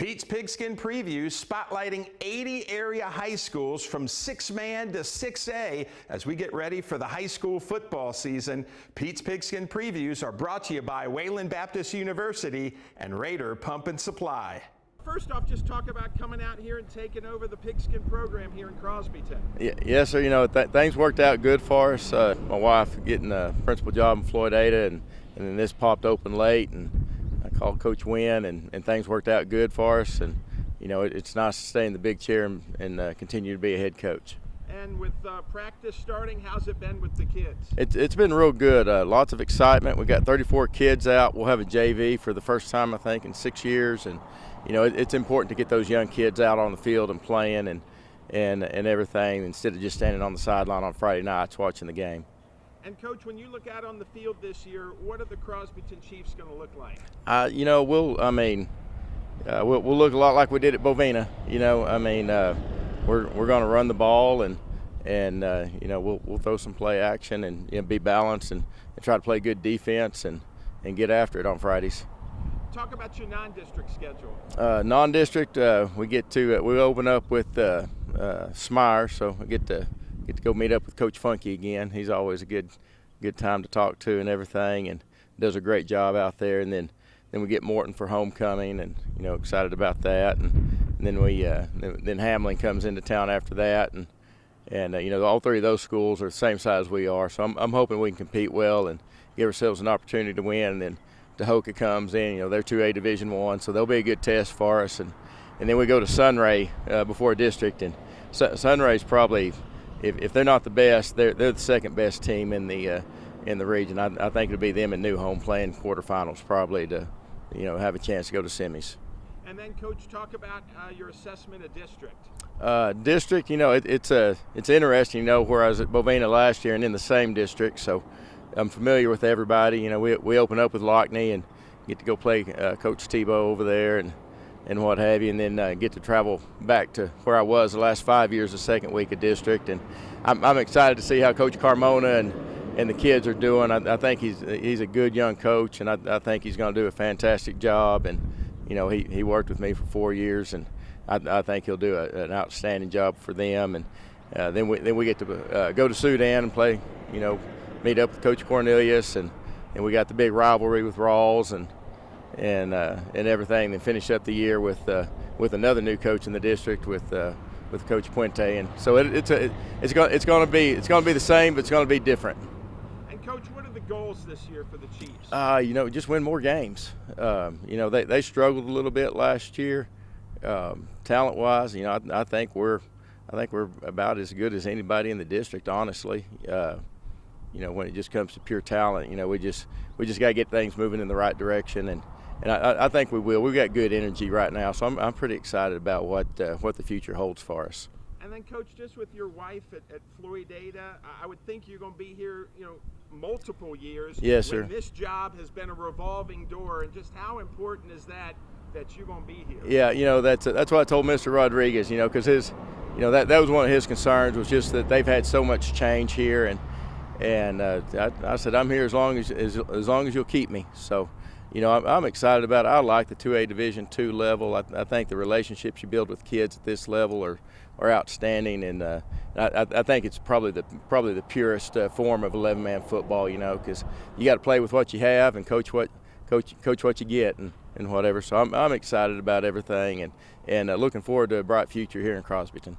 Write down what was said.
Pete's Pigskin Previews spotlighting 80 area high schools from 6-man to 6A as we get ready for the high school football season. Pete's Pigskin Previews are brought to you by Wayland Baptist University and Raider Pump and Supply. First off, just talk about coming out here and taking over the Pigskin program here in Crosbyton. Yes, sir. You know, things worked out good for us. My wife getting a principal job in Florida, and then this popped open late, and I called Coach Wynn, and things worked out good for us. And you know, it's nice to stay in the big chair and continue to be a head coach. And with practice starting, how's it been with the kids? It's been real good. Lots of excitement. We got 34 kids out. We'll have a JV for the first time, I think, in 6 years. And you know, it's important to get those young kids out on the field and playing and everything, instead of just standing on the sideline on Friday nights watching the game. And Coach, when you look out on the field this year, what are the Crosbyton Chiefs going to look like? You know, we'll look a lot like we did at Bovina. You know, I mean, we're going to run the ball and you know, we'll throw some play action and, you know, be balanced and try to play good defense and get after it on Fridays. Talk about your non-district schedule. Non-district, we open up with Smyre, so we get to go meet up with Coach Funky again. He's always a good time to talk to and everything, and does a great job out there. And then we get Morton for homecoming, and you know, excited about that. And then then Hamlin comes into town after that, and you know, all three of those schools are the same size we are. So I'm hoping we can compete well and give ourselves an opportunity to win. And then Tahoka comes in, you know, they're 2A Division I, so they'll be a good test for us. And then we go to Sunray before district, and Sunray's probably, if they're not the best, they're the second best team in the region. I think it'll be them and New Home playing quarterfinals probably to, you know, have a chance to go to semis. And then, Coach, talk about your assessment of district. District, you know, it's interesting, you know, where I was at Bovina last year and in the same district, so I'm familiar with everybody. You know, we open up with Lockney and get to go play Coach Tebow over there and what have you, and then get to travel back to where I was the last 5 years, the second week of district. And I'm excited to see how Coach Carmona and the kids are doing. I think he's a good young coach, and I think he's going to do a fantastic job. And you know, he worked with me for 4 years, and I think he'll do an outstanding job for them. And then we get to go to Sudan and play, you know, meet up with Coach Cornelius, and we got the big rivalry with Rawls and everything. Then finish up the year with another new coach in the district with Coach Puente. And so it's going to be the same, but it's going to be different. And Coach, what are the goals this year for the Chiefs? You know, just win more games. You know, they struggled a little bit last year, talent-wise. You know, I think we're about as good as anybody in the district, honestly. You know, when it just comes to pure talent, you know, we just got to get things moving in the right direction, and I think we will. We've got good energy right now, so I'm pretty excited about what the future holds for us. And then, Coach, just with your wife at Floydada, I would think you're going to be here, you know, multiple years. Yes, sir. This job has been a revolving door, and just how important is that you're going to be here? Yeah, you know, that's what I told Mr. Rodriguez, you know, because you know, that was one of his concerns, was just that they've had so much change here, and I said, I'm here as long as you'll keep me. So, you know, I'm excited about it. I like the 2A Division II level. I think the relationships you build with kids at this level are outstanding, and I think it's probably the purest form of 11-man football. You know, because you got to play with what you have and coach what you get and whatever. So I'm excited about everything and looking forward to a bright future here in Crosbyton.